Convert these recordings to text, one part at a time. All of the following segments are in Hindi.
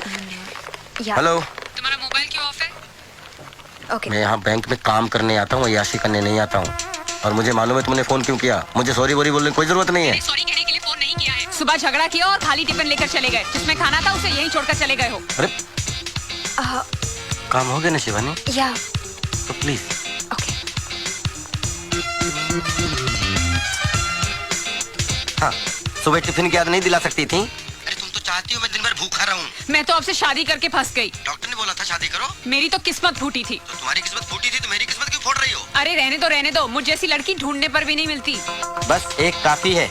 हेलो। तुम्हारा मोबाइल क्यों ऑफ है? ओके। मैं यहाँ बैंक में काम करने आता हूँ, याशी करने नहीं आता हूँ। और मुझे मालूम है तुमने फोन क्यों किया। मुझे सॉरी बोलने की कोई जरूरत नहीं है। सॉरी कहने के लिए फोन नहीं किया है। सुबह झगड़ा किया और खाली टिफिन लेकर चले गए। जिसमें खाना था उसे यहीं छोड़कर चले गए हो। अरे काम हो गया ना शिवानी? या तो प्लीज। ओके। हाँ, सुबह टिफिन की याद नहीं दिला सकती थी? अरे तुम तो चाहती हो मैं दिन भर भूखा रहूं। मैं तो आपसे शादी करके फंस गई। डॉक्टर ने बोला था शादी करो। मेरी तो किस्मत फूटी थी। तो तुम्हारी किस्मत फूटी थी तो मेरी किस्मत क्यों फोड़ रही हो? अरे रहने दो। मुझ जैसी लड़की ढूंढने पर भी नहीं मिलती। बस एक काफी है।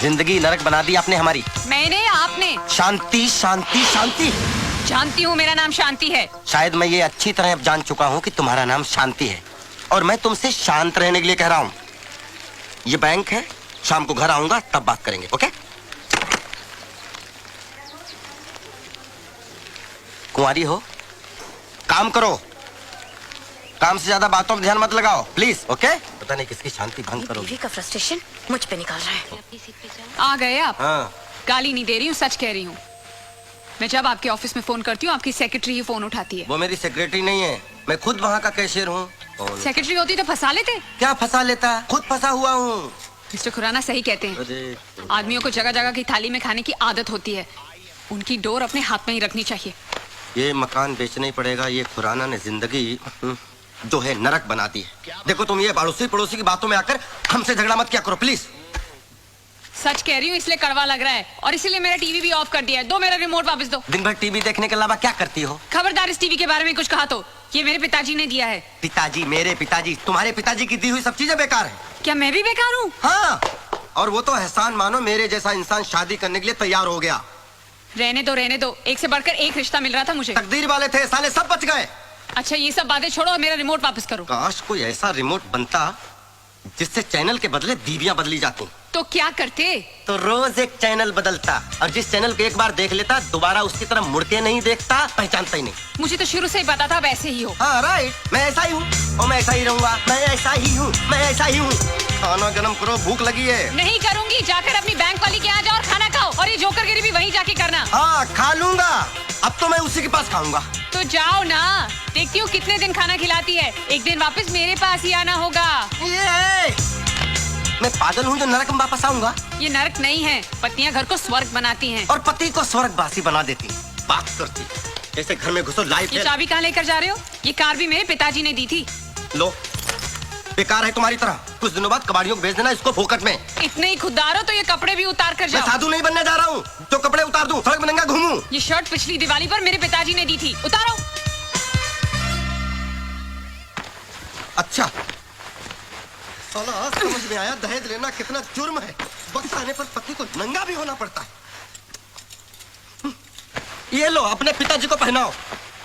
जिंदगी नरक बना दी आपने हमारी। मैंने? आपने? शांति शांति शांति। जानती हूँ मेरा नाम शांति है। शायद मैं ये अच्छी तरह अब जान चुका हूँ कि तुम्हारा नाम शांति है और मैं तुमसे शांत रहने के लिए कह रहा हूँ। ये बैंक है, शाम को घर आऊंगा तब बात करेंगे। ओके? कुंवारी हो, काम करो। काम से ज्यादा बातों पर ध्यान मत लगाओ प्लीज। ओके? पता नहीं किसकी शांति भंग करो। बीवी का फ्रस्ट्रेशन मुझ पे निकाल रहा है। आ गए आप? हाँ। गाली नहीं दे रही हूँ, सच कह रही हूँ। मैं जब आपके ऑफिस में फोन करती हूँ आपकी सेक्रेटरी ही फोन उठाती है। वो मेरी सेक्रेटरी नहीं है, मैं खुद वहाँ का कैशियर हूँ। सेक्रेटरी होती तो फंसा लेते। क्या फंसा लेता? खुद फंसा हुआ हूँ। मिस्टर खुराना सही कहते हैं। आदमियों को जगह जगह की थाली में खाने की आदत होती है। उनकी डोर अपने हाथ में ही रखनी चाहिए। ये मकान बेचना ही पड़ेगा। ये खुराना ने जिंदगी जो है नरक बना दी है। देखो तुम ये पड़ोसी पड़ोसी की बातों में आकर हमसे झगड़ा मत किया करो प्लीज। सच कह रही हूँ इसलिए कड़वा लग रहा है और इसीलिए मेरा टीवी भी ऑफ कर दिया है। दो मेरा रिमोट वापस दो। दिन भर टीवी देखने के अलावा क्या करती हो? खबरदार इस टीवी के बारे में कुछ कहा तो ये मेरे पिताजी ने दिया है। पिताजी? मेरे पिताजी? तुम्हारे पिताजी की दी हुई सब चीजें बेकार है। क्या मैं भी बेकार हूँ? हाँ, और वो तो एहसान मानो मेरे जैसा इंसान शादी करने के लिए तैयार हो गया। रहने दो। एक से बढ़कर एक रिश्ता मिल रहा था मुझे। तकदीर वाले थे, साले सब बच गए। अच्छा ये सब बातें छोड़ो और मेरा रिमोट वापस करो। काश कोई ऐसा रिमोट बनता जिससे चैनल के बदले बीवियां बदली जाती। तो क्या करते? तो रोज एक चैनल बदलता और जिस चैनल को एक बार देख लेता दोबारा उसकी तरफ मुड़ के नहीं देखता, पहचानता ही नहीं। मुझे तो शुरू से ही पता था वैसे ही हो। हाँ राइट, मैं ऐसा ही हूँ और मैं ऐसा ही रहूंगा। मैं ऐसा ही हूँ, मैं ऐसा ही हूँ। खाना गरम करो, भूख लगी है। नहीं करूंगी, जाकर अपनी बैंक वाली के यहाँ जाओ और खाना खाओ और ये जोकरगिरी भी वहीं जाके करना। हाँ खा लूंगा, अब तो मैं उसी के पास खाऊंगा। तो जाओ ना, देखती हूँ कितने दिन खाना खिलाती है। एक दिन वापस मेरे पास ही आना होगा। मैं पागल हूँ जो नरक में वापस आऊंगा? ये नरक नहीं है, पत्नियां घर को स्वर्ग बनाती हैं। और पति को स्वर्गवासी बना देती। बात करती जैसे घर में घुसो लाइफ। ये चाबी कहाँ लेकर जा रहे हो? ये कार भी मेरे पिताजी ने दी थी। लो, बेकार है तुम्हारी तरह। कुछ दिनों बाद कबाड़ियों को भेज देना इसको फोकट में। इतने ही खुददार हो तो ये कपड़े भी उतार कर जाओ। मैं साधु नहीं बनने जा रहा हूँ जो कपड़े उतार दूं, सड़क में नंगा घूमूं। ये शर्ट पिछली दिवाली पर मेरे पिताजी ने दी थी, उतारो। अच्छा, साला आज समझ में आया दहेज लेना कितना जुर्म है। वक्त आने पर पति को नंगा भी होना पड़ता है। ये लो अपने पिताजी को पहनाओ।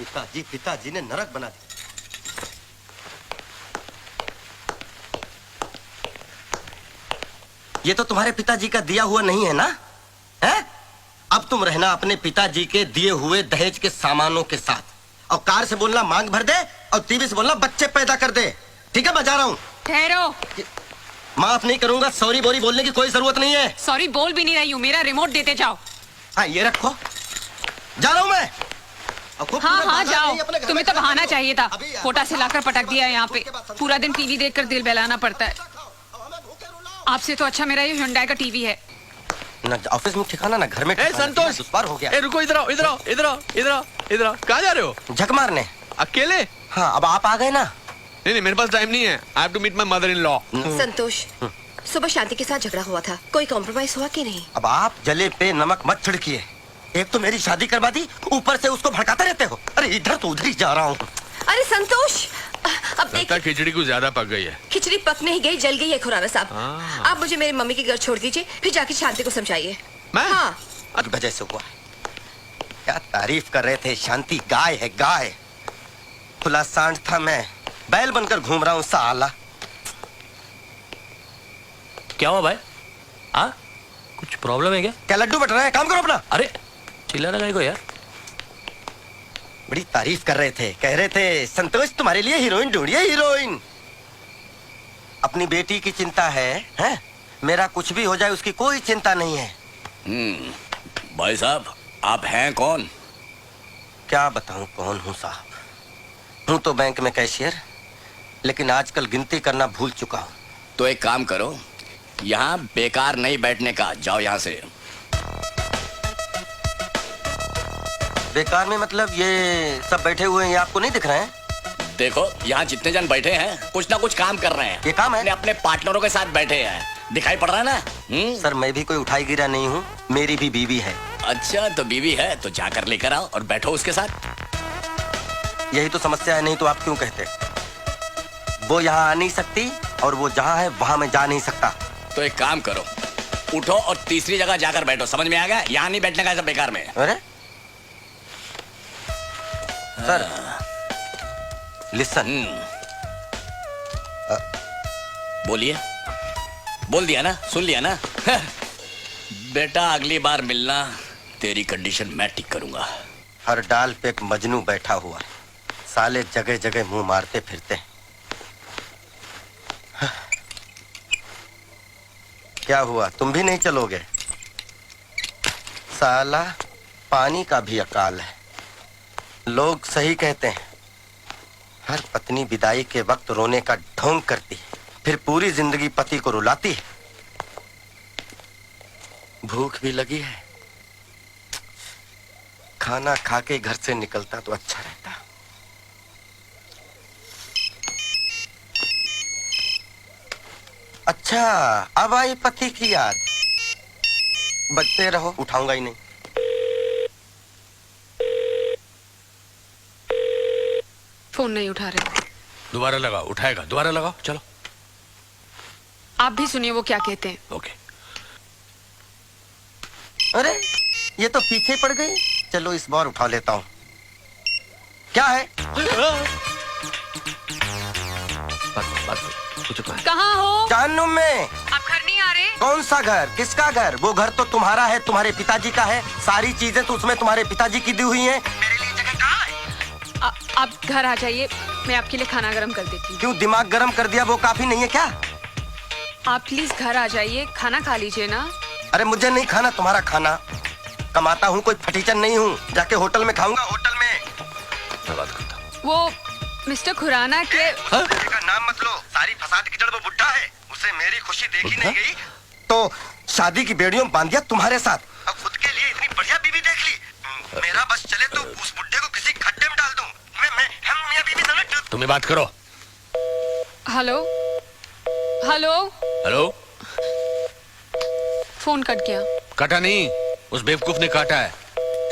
पिताजी ने नरक बना दिया। ये तो तुम्हारे पिताजी का दिया हुआ नहीं है ना? है? अब तुम रहना अपने पिताजी के दिए हुए दहेज के सामानों के साथ। और कार से बोलना मांग भर दे और टीवी से बोलना बच्चे पैदा कर दे। ठीक है, बजा रहा हूँ। ठहरो। माफ नहीं करूंगा, सॉरी बोरी बोलने की कोई जरूरत नहीं है। सॉरी बोल भी नहीं रही हूँ, मेरा रिमोट देते जाओ। हाँ ये रखो, जा रहा हूँ मैं। हाँ जाओ, तुम्हें तो बहाना चाहिए था। कोटा से लाकर पटक दिया है यहाँ पे। पूरा दिन टीवी देखकर दिल बहलाना पड़ता है। आपसे तो अच्छा मेरा ये हुंडई का टीवी है। ना ऑफिस में ठिकाना ना घर में। संतोष, दुश्वार हो गया। रुको, इधर आओ। कहाँ जा रहे हो? झक मारने। अकेले? हाँ, अब आप आ गए ना। नहीं, मेरे पास टाइम नहीं है। I have to meet my mother-in-law. संतोष, सुबह शांति के साथ झगड़ा हुआ था, कोई कॉम्प्रोमाइज हुआ कि नहीं? अब आप जले पे नमक मत छिड़किए। एक तो मेरी शादी करवा दी, ऊपर से उसको भड़काते रहते हो। अरे इधर तो उधर ही जा रहा हूँ। अरे संतोष, अब लगता है खिचड़ी कुछ ज्यादा पक गई है। खिचड़ी पक नहीं गई, जल गई है खुराना साहब। आप मुझे मेरी मम्मी के घर छोड़ दीजिए, फिर जाके शांति को समझाइए। मैं? हाँ। वजह से हुआ। क्या तारीफ कर रहे थे, शांति गाय है गाय। खुला सांड था, मैं बैल बनकर घूम रहा हूँ साला। क्या हुआ भाई? हाँ, कुछ प्रॉब्लम है क्या? क्या लड्डू बट रहा है? काम करो अपना। अरे चिल्ला रहा है को यार। बड़ी तारीफ कर रहे थे, कह रहे थे संतोष तुम्हारे लिए हीरोइन ढूंढिए, हीरोइन। अपनी बेटी की चिंता है? मेरा कुछ भी हो जाए उसकी कोई चिंता नहीं है। भाई साहब, आप हैं कौन? क्या बताऊं कौन हूं साहब। हूं तो बैंक में कैशियर, लेकिन आजकल गिनती करना भूल चुका हूं। तो एक काम करो, यहाँ बेकार नहीं बैठने का, जाओ यहाँ से। बेकार में मतलब ये सब बैठे हुए हैं, ये आपको नहीं दिख रहे हैं? देखो यहाँ जितने जन बैठे हैं कुछ ना कुछ काम कर रहे हैं। ये काम है? अपने पार्टनरों के साथ बैठे हैं, दिखाई पड़ रहा है ना? सर मैं भी कोई उठाई गिरा नहीं हूँ, मेरी भी बीवी है। अच्छा तो बीवी है तो जाकर लेकर आओ और बैठो उसके साथ। यही तो समस्या है, नहीं तो आप क्यों कहते? वो यहाँ आ नहीं सकती और वो जहाँ है वहाँ मैं जा नहीं सकता। तो एक काम करो, उठो और तीसरी जगह जाकर बैठो। समझ में आ गया? यहाँ नहीं बैठने का, सब बेकार में। अरे सर लिसन। बोलिए। बोल दिया ना, सुन लिया ना? बेटा अगली बार मिलना, तेरी कंडीशन मैं ठीक करूंगा। हर डाल पे एक मजनू बैठा हुआ है, साले जगह जगह मुंह मारते फिरते हैं। क्या हुआ, तुम भी नहीं चलोगे? साला पानी का भी अकाल है। लोग सही कहते हैं, हर पत्नी विदाई के वक्त रोने का ढोंग करती है, फिर पूरी जिंदगी पति को रुलाती है। भूख भी लगी है, खाना खा के घर से निकलता तो अच्छा रहता। अच्छा अब आई पति की याद। बजते रहो, उठाऊंगा ही नहीं। फोन नहीं उठा रहे। दोबारा लगाओ, उठाएगा, दोबारा लगाओ, चलो। आप भी सुनिए वो क्या कहते हैं। ओके। अरे ये तो पीछे पड़ गई। चलो इस बार उठा लेता हूँ। क्या है? कहाँ हो? जहन्नुम में। आप घर नहीं आ रहे? कौन सा घर? किसका घर? वो घर तो तुम्हारा है, तुम्हारे पिताजी का है। सारी चीजें तो उसमें तुम्हारे पिताजी की दी हुई हैं। मेरे लिए जगह कहाँ है? आप घर आ जाइए, मैं आपके लिए खाना गर्म कर देती हूँ। क्यों दिमाग गर्म कर दिया, वो काफी नहीं है क्या? आप प्लीज घर आ जाइए, खाना खा लीजिए ना। अरे मुझे नहीं खाना तुम्हारा खाना, कमाता हूँ, कोई फटीचर नहीं हूँ। जाके होटल में खाऊंगा, होटल में। मैं बात करता हूँ। वो मिस्टर खुराना के का नाम मत लो, सारी फसाद की जड़ वो बुड्ढा है। उसे मेरी खुशी देखी नहीं गई तो शादी की बेड़ियों में बांध दिया तुम्हारे साथ। अब खुद के लिए इतनी बढ़िया बीवी देख ली। मेरा बस चले तो उस बुड्ढे को किसी खड्डे में डाल दूं। हम मियां बीवी दोनों। तुम्हें बात करो। Hello hello. Hello. Phone cut गया। काटा नहीं, उस बेवकूफ ने काटा है।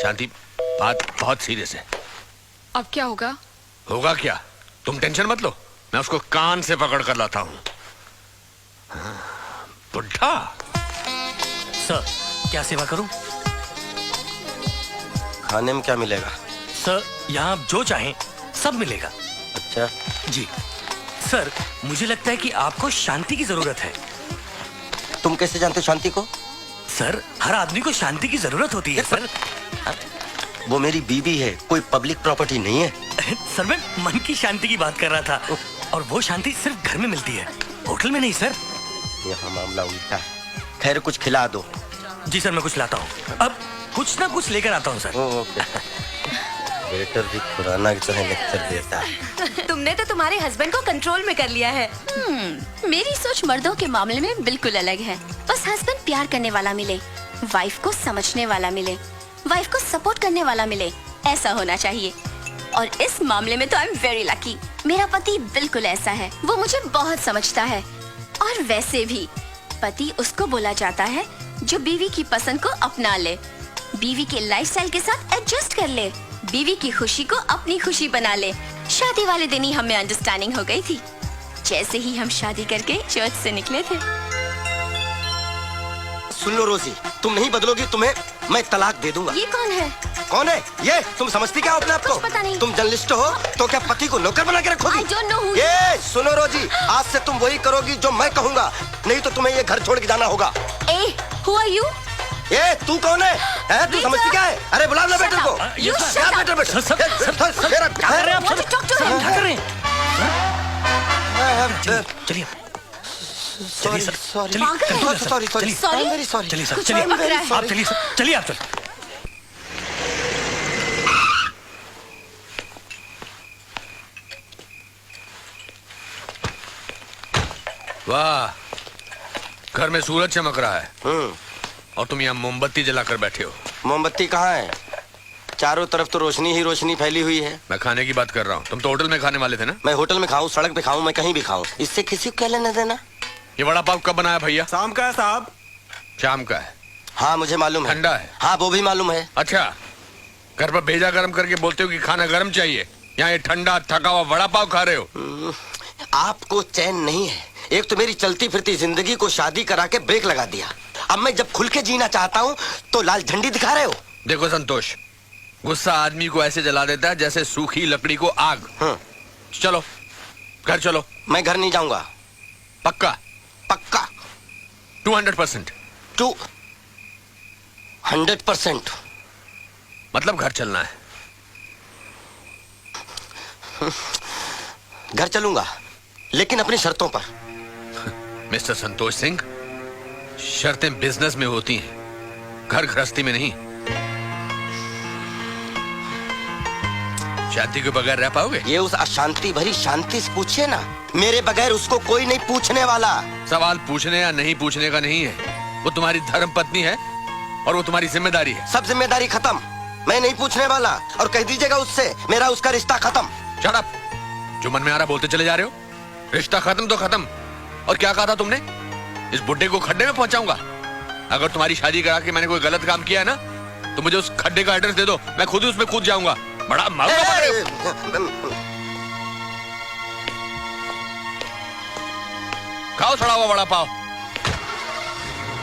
शांति, बात बहुत सीरियस है। अब क्या होगा? होगा क्या, तुम टेंशन मत लो, मैं उसको कान से पकड़ कर लाता हूँ। बुढ़ा। सर क्या सेवा करूं? खाने में क्या मिलेगा? सर यहाँ आप जो चाहें सब मिलेगा। अच्छा जी सर, मुझे लगता है कि आपको शांति की जरूरत है। तुम कैसे जानते हो शांति को? सर हर आदमी को शांति की जरूरत होती है सर। वो मेरी बीवी है, कोई पब्लिक प्रॉपर्टी नहीं है। सर मैं मन की शांति की बात कर रहा था, और वो शांति सिर्फ घर में मिलती है, होटल में नहीं सर। यहाँ मामला उल्टा है। खैर कुछ खिला दो। जी सर मैं कुछ लाता हूँ, अब कुछ ना कुछ लेकर आता हूँ सर। ओके। वेटर भी खुराना की तरह लेक्चर देता है। तुमने तो तुम्हारे हस्बैंड को कंट्रोल में कर लिया है। मेरी सोच मर्दों के मामले में बिल्कुल अलग है। बस हस्बैंड प्यार करने वाला मिले, वाइफ को समझने वाला मिले, वाइफ को सपोर्ट करने वाला मिले, ऐसा होना चाहिए। और इस मामले में तो आई एम वेरी लकी। मेरा पति बिल्कुल ऐसा है, वो मुझे बहुत समझता है। और वैसे भी पति उसको बोला जाता है जो बीवी की पसंद को अपना ले, बीवी के लाइफस्टाइल के साथ एडजस्ट कर ले, बीवी की खुशी को अपनी खुशी बना ले। शादी वाले दिन ही हमें अंडरस्टैंडिंग हो गई थी, जैसे ही हम शादी करके चर्च से निकले थे। सुन लो रोजी, तुम नहीं बदलोगी, तुम्हें मैं तलाक दे दूंगा। ये कौन है? कौन है ये? तुम समझती क्या हो अपने आप को? कुछ पता नहीं। तुम जर्नलिस्ट हो तो क्या पति को नौकर बना के रखोगी? I don't know who- ये सुनो रोजी, आज से तुम वही करोगी जो मैं कहूँगा, नहीं तो तुम्हें ये घर छोड़ के जाना होगा। ए, who are you? ये तू कौन है? तू समझती क्या है? अरे बुला लो बेटर को। You क्या shut up. Better better? Sir, क्या कर रहे हैं आप? Want to talk to him? क्या कर रहे हैं? चलिए सॉरी सर, सॉरी चलिए, पागल। Sorry sorry Sorry? Very sorry. चलिए सर, कुछ चलिए और लग रहा है। आप चलिए सर, चलिए आप चलिए। वाह, घर में सूरज चमक रहा है और तुम यहाँ मोमबत्ती जलाकर बैठे हो। मोमबत्ती कहाँ है? चारों तरफ तो रोशनी ही रोशनी फैली हुई है। मैं खाने की बात कर रहा हूँ। तुम तो होटल में खाने वाले थे ना? मैं होटल में खाऊं, सड़क पे खाऊं, मैं कहीं भी खाऊं, इससे किसी को क्या लेना देना? ये वड़ा पाव कब बनाया भैया? शाम का है साहब। शाम का है? हाँ मुझे मालूम है। ठंडा है? हाँ वो भी मालूम है। अच्छा, घर पर भेजा गरम करके बोलते हो कि खाना गरम चाहिए, यहाँ ये ठंडा थका हुआ वड़ा पाव खा रहे हो। आपको चैन नहीं है। एक तो मेरी चलती फिरती जिंदगी को शादी करा के ब्रेक लगा दिया। अब मैं जब खुल के जीना चाहता हूँ तो लाल झंडी दिखा रहे हो। देखो संतोष, गुस्सा आदमी को ऐसे जला देता है जैसे सूखी लकड़ी को आग। चलो घर चलो। मैं घर नहीं जाऊंगा। पक्का? पक्का 200%? 200%। मतलब घर चलना है? घर चलूंगा लेकिन अपनी शर्तों पर। मिस्टर संतोष सिंह, शर्तें बिजनेस में होती हैं, घर गृहस्थी में नहीं। शांति के बगैर रह पाओगे? ये उस अशांति भरी शांति से पूछिए ना। मेरे बगैर उसको कोई नहीं पूछने वाला। सवाल पूछने या नहीं पूछने का नहीं है, वो तुम्हारी धर्म पत्नी है और वो तुम्हारी जिम्मेदारी है। सब जिम्मेदारी खत्म। मैं नहीं पूछने वाला और कह दीजिएगा उससे मेरा उसका रिश्ता खत्म। Shut up! जो मन में आ रहा बोलते चले जा रहे हो। रिश्ता खत्म तो खत्म। और क्या कहा था तुमने? इस बुड्ढे को खड्डे में पहुंचाऊंगा। अगर तुम्हारी शादी करा के मैंने कोई गलत काम किया है ना, तो मुझे उस खड्डे का एड्रेस दे दो, मैं खुद ही उसमें कूद जाऊंगा। बड़ा मालूम पड़ रहे हो। खाओ सड़ा हुआ वड़ा पाव।